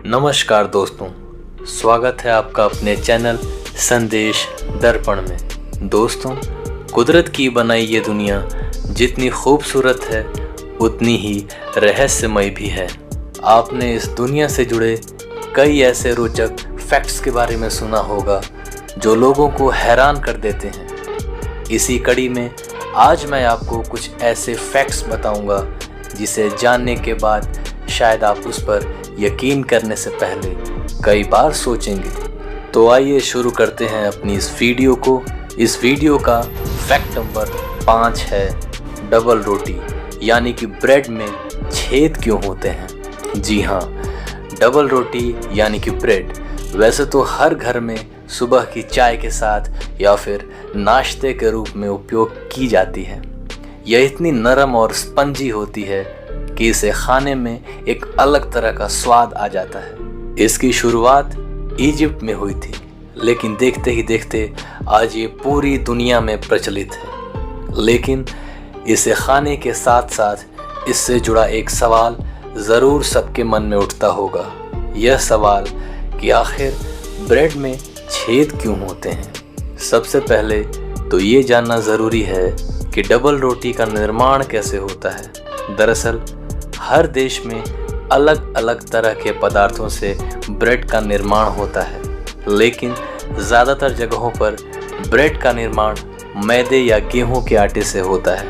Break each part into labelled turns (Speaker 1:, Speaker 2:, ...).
Speaker 1: नमस्कार दोस्तों, स्वागत है आपका अपने चैनल संदेश दर्पण में। दोस्तों, कुदरत की बनाई ये दुनिया जितनी खूबसूरत है उतनी ही रहस्यमय भी है। आपने इस दुनिया से जुड़े कई ऐसे रोचक फैक्ट्स के बारे में सुना होगा जो लोगों को हैरान कर देते हैं। इसी कड़ी में आज मैं आपको कुछ ऐसे फैक्ट्स बताऊंगा जिसे जानने के बाद शायद आप उस पर यकीन करने से पहले कई बार सोचेंगे। तो आइए शुरू करते हैं अपनी इस वीडियो को। इस वीडियो का फैक्ट नंबर 5 है डबल रोटी, यानी कि ब्रेड में छेद क्यों होते हैं। जी हाँ, डबल रोटी यानी कि ब्रेड वैसे तो हर घर में सुबह की चाय के साथ या फिर नाश्ते के रूप में उपयोग की जाती है। यह इतनी नरम और स्पंजी होती है कि इसे खाने में एक अलग तरह का स्वाद आ जाता है। इसकी शुरुआत इजिप्ट में हुई थी, लेकिन देखते ही देखते आज ये पूरी दुनिया में प्रचलित है। लेकिन इसे खाने के साथ साथ इससे जुड़ा एक सवाल ज़रूर सबके मन में उठता होगा। यह सवाल कि आखिर ब्रेड में छेद क्यों होते हैं। सबसे पहले तो ये जानना ज़रूरी है कि डबल रोटी का निर्माण कैसे होता है। दरअसल हर देश में अलग अलग तरह के पदार्थों से ब्रेड का निर्माण होता है, लेकिन ज़्यादातर जगहों पर ब्रेड का निर्माण मैदे या गेहूं के आटे से होता है।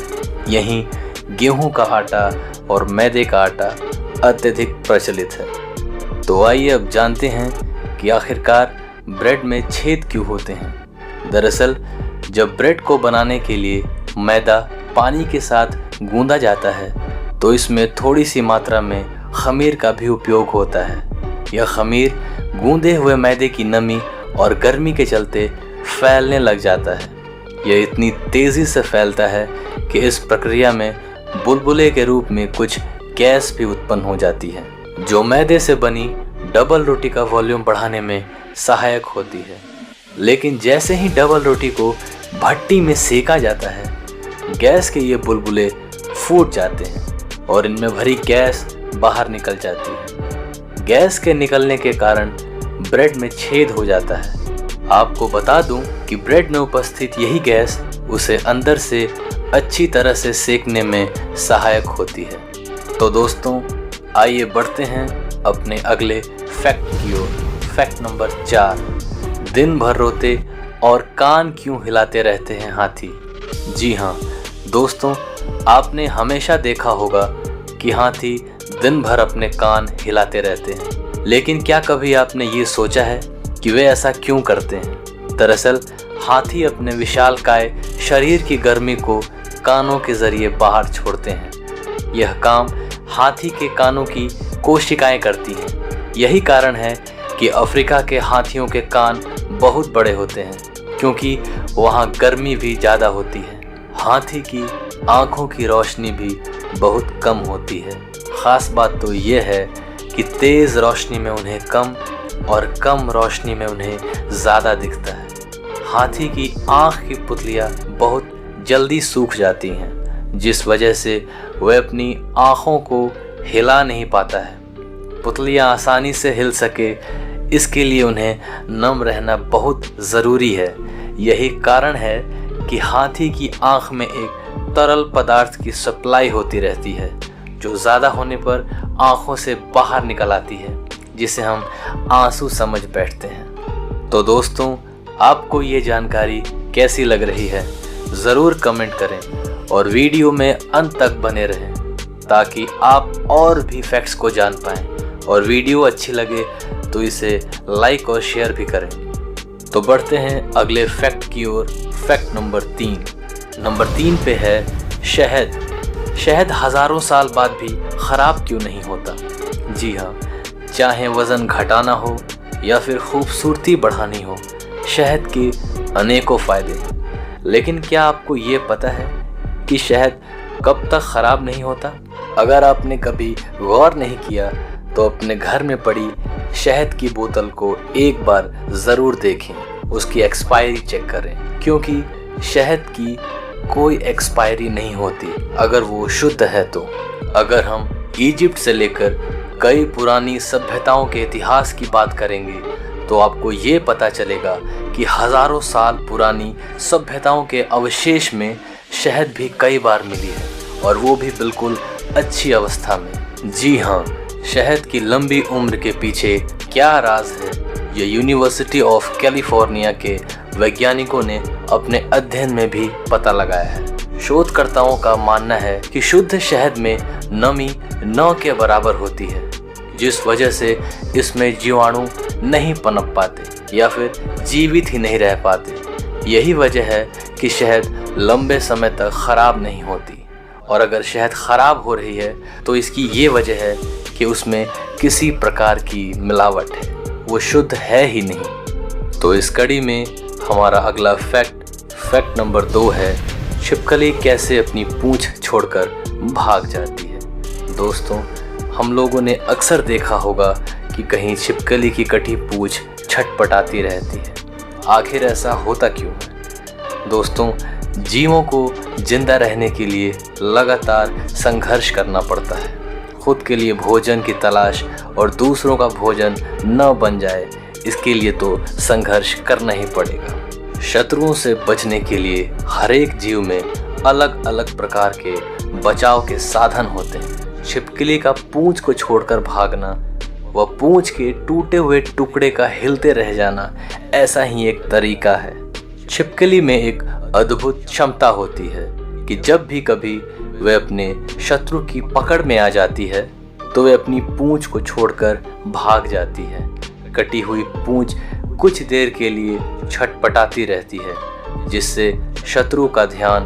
Speaker 1: यहीं गेहूं का आटा और मैदे का आटा अत्यधिक प्रचलित है। तो आइए अब जानते हैं कि आखिरकार ब्रेड में छेद क्यों होते हैं। दरअसल जब ब्रेड को बनाने के लिए मैदा पानी के साथ गूंदा जाता है तो इसमें थोड़ी सी मात्रा में खमीर का भी उपयोग होता है। यह खमीर गूंदे हुए मैदे की नमी और गर्मी के चलते फैलने लग जाता है। यह इतनी तेज़ी से फैलता है कि इस प्रक्रिया में बुलबुले के रूप में कुछ गैस भी उत्पन्न हो जाती है, जो मैदे से बनी डबल रोटी का वॉल्यूम बढ़ाने में सहायक होती है। लेकिन जैसे ही डबल रोटी को भट्टी में सेका जाता है, गैस के ये बुलबुले फूट जाते हैं और इनमें भरी गैस बाहर निकल जाती है। गैस के निकलने के कारण ब्रेड में छेद हो जाता है। आपको बता दूं कि ब्रेड में उपस्थित यही गैस उसे अंदर से अच्छी तरह से सेकने में सहायक होती है। तो दोस्तों, आइए बढ़ते हैं अपने अगले फैक्ट की ओर। फैक्ट नंबर 4, दिन भर रोते और कान क्यों हिलाते रहते हैं हाथी। जी हाँ दोस्तों, आपने हमेशा देखा होगा कि हाथी दिन भर अपने कान हिलाते रहते हैं, लेकिन क्या कभी आपने ये सोचा है कि वे ऐसा क्यों करते हैं। दरअसल हाथी अपने विशालकाय शरीर की गर्मी को कानों के जरिए बाहर छोड़ते हैं। यह काम हाथी के कानों की कोशिकाएं करती हैं। यही कारण है कि अफ्रीका के हाथियों के कान बहुत बड़े होते हैं, क्योंकि वहाँ गर्मी भी ज़्यादा होती है। हाथी की आँखों की रोशनी भी बहुत कम होती है। ख़ास बात तो यह है कि तेज़ रोशनी में उन्हें कम और कम रोशनी में उन्हें ज़्यादा दिखता है। हाथी की आँख की पुतलियाँ बहुत जल्दी सूख जाती हैं, जिस वजह से वह अपनी आँखों को हिला नहीं पाता है। पुतलियाँ आसानी से हिल सके इसके लिए उन्हें नम रहना बहुत ज़रूरी है। यही कारण है कि हाथी की आँख में एक तरल पदार्थ की सप्लाई होती रहती है, जो ज़्यादा होने पर आँखों से बाहर निकल आती है, जिसे हम आंसू समझ बैठते हैं। तो दोस्तों, आपको ये जानकारी कैसी लग रही है ज़रूर कमेंट करें और वीडियो में अंत तक बने रहें ताकि आप और भी फैक्ट्स को जान पाएँ। और वीडियो अच्छी लगे तो इसे लाइक और शेयर भी करें। तो बढ़ते हैं अगले फैक्ट की ओर। Fact number 3। नंबर 3 पे है शहद। शहद हज़ारों साल बाद भी ख़राब क्यों नहीं होता। जी हाँ, चाहे वज़न घटाना हो या फिर खूबसूरती बढ़ानी हो, शहद के अनेकों फ़ायदे हैं। लेकिन क्या आपको ये पता है कि शहद कब तक ख़राब नहीं होता। अगर आपने कभी गौर नहीं किया तो अपने घर में पड़ी शहद की बोतल को एक बार ज़रूर देखें, उसकी एक्सपायरी चेक करें, क्योंकि शहद की कोई एक्सपायरी नहीं होती अगर वो शुद्ध है। तो अगर हम इजिप्ट से लेकर कई पुरानी सभ्यताओं के इतिहास की बात करेंगे तो आपको ये पता चलेगा कि हजारों साल पुरानी सभ्यताओं के अवशेष में शहद भी कई बार मिली है, और वो भी बिल्कुल अच्छी अवस्था में। जी हाँ, शहद की लंबी उम्र के पीछे क्या राज है, ये यूनिवर्सिटी ऑफ कैलिफोर्निया के वैज्ञानिकों ने अपने अध्ययन में भी पता लगाया है। शोधकर्ताओं का मानना है कि शुद्ध शहद में नमी 9 के बराबर होती है, जिस वजह से इसमें जीवाणु नहीं पनप पाते या फिर जीवित ही नहीं रह पाते। यही वजह है कि शहद लंबे समय तक खराब नहीं होती, और अगर शहद खराब हो रही है तो इसकी ये वजह है कि उसमें किसी प्रकार की मिलावट है, वो शुद्ध है ही नहीं। तो इस कड़ी में हमारा अगला फैक्ट नंबर 2 है, छिपकली कैसे अपनी पूंछ छोड़कर भाग जाती है। दोस्तों, हम लोगों ने अक्सर देखा होगा कि कहीं छिपकली की कटी पूंछ छटपटाती रहती है। आखिर ऐसा होता क्यों है? दोस्तों, जीवों को जिंदा रहने के लिए लगातार संघर्ष करना पड़ता है। खुद के लिए भोजन की तलाश और दूसरों का भोजन न बन जाए, इसके लिए तो संघर्ष करना ही पड़ेगा। शत्रुओं से बचने के लिए हर एक जीव में अलग अलग प्रकार के बचाव के साधन होते हैं। छिपकली का पूंछ को छोड़कर भागना व पूंछ के टूटे हुए टुकड़े का हिलते रह जाना, ऐसा ही एक तरीका है। छिपकली में एक अद्भुत क्षमता होती है कि जब भी कभी वह अपने शत्रु की पकड़ में आ जाती है तो वह अपनी पूंछ को छोड़कर भाग जाती है। कटी हुई पूंछ कुछ देर के लिए छटपटाती रहती है, जिससे शत्रु का ध्यान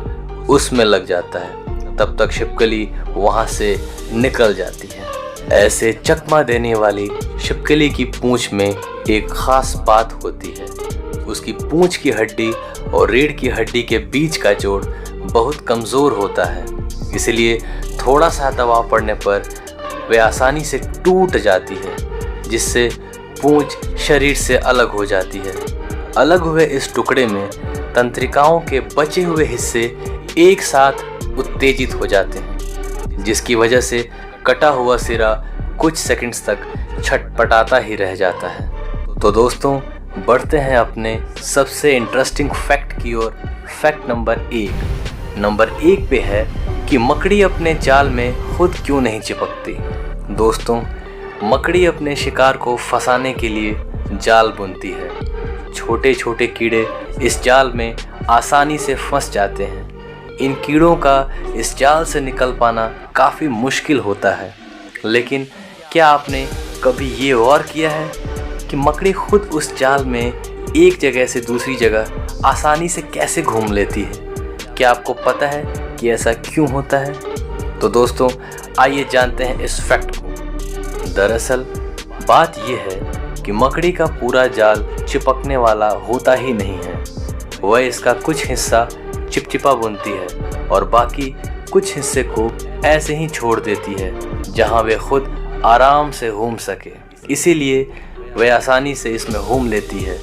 Speaker 1: उसमें लग जाता है। तब तक छिपकली वहां से निकल जाती है। ऐसे चकमा देने वाली छिपकली की पूंछ में एक खास बात होती है। उसकी पूंछ की हड्डी और रीढ़ की हड्डी के बीच का जोड़ बहुत कमज़ोर होता है, इसलिए थोड़ा सा दबाव पड़ने पर वे आसानी से टूट जाती है, जिससे पूंछ शरीर से अलग हो जाती है। अलग हुए इस टुकड़े में तंत्रिकाओं के बचे हुए हिस्से एक साथ उत्तेजित हो जाते हैं, जिसकी वजह से कटा हुआ सिरा कुछ सेकंड्स तक छटपटाता ही रह जाता है। तो दोस्तों, बढ़ते हैं अपने सबसे इंटरेस्टिंग फैक्ट की ओर। Fact number 1। नंबर 1 पे है कि मकड़ी अपने जाल में खुद क्यों नहीं चिपकती। दोस्तों, मकड़ी अपने शिकार को फंसाने के लिए जाल बुनती है। छोटे छोटे कीड़े इस जाल में आसानी से फंस जाते हैं। इन कीड़ों का इस जाल से निकल पाना काफ़ी मुश्किल होता है, लेकिन क्या आपने कभी ये गौर किया है कि मकड़ी खुद उस जाल में एक जगह से दूसरी जगह आसानी से कैसे घूम लेती है? क्या आपको पता है कि ऐसा क्यों होता है? तो दोस्तों, आइए जानते हैं इस फैक्ट को। दरअसल बात यह है कि मकड़ी का पूरा जाल चिपकने वाला होता ही नहीं है। वह इसका कुछ हिस्सा चिपचिपा बुनती है और बाकी कुछ हिस्से को ऐसे ही छोड़ देती है जहां वे खुद आराम से घूम सके। इसीलिए वह आसानी से इसमें घूम लेती है।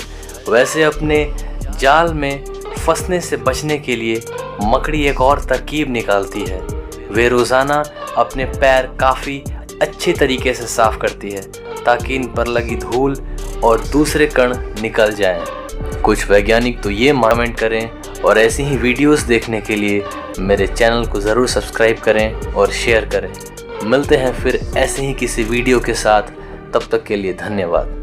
Speaker 1: वैसे अपने जाल में फंसने से बचने के लिए मकड़ी एक और तरकीब निकालती है। वे रोज़ाना अपने पैर काफ़ी अच्छे तरीके से साफ करती है ताकि इन पर लगी धूल और दूसरे कण निकल जाएं। कुछ वैज्ञानिक तो ये कमेंट करें, और ऐसी ही वीडियोस देखने के लिए मेरे चैनल को ज़रूर सब्सक्राइब करें और शेयर करें। मिलते हैं फिर ऐसे ही किसी वीडियो के साथ, तब तक के लिए धन्यवाद।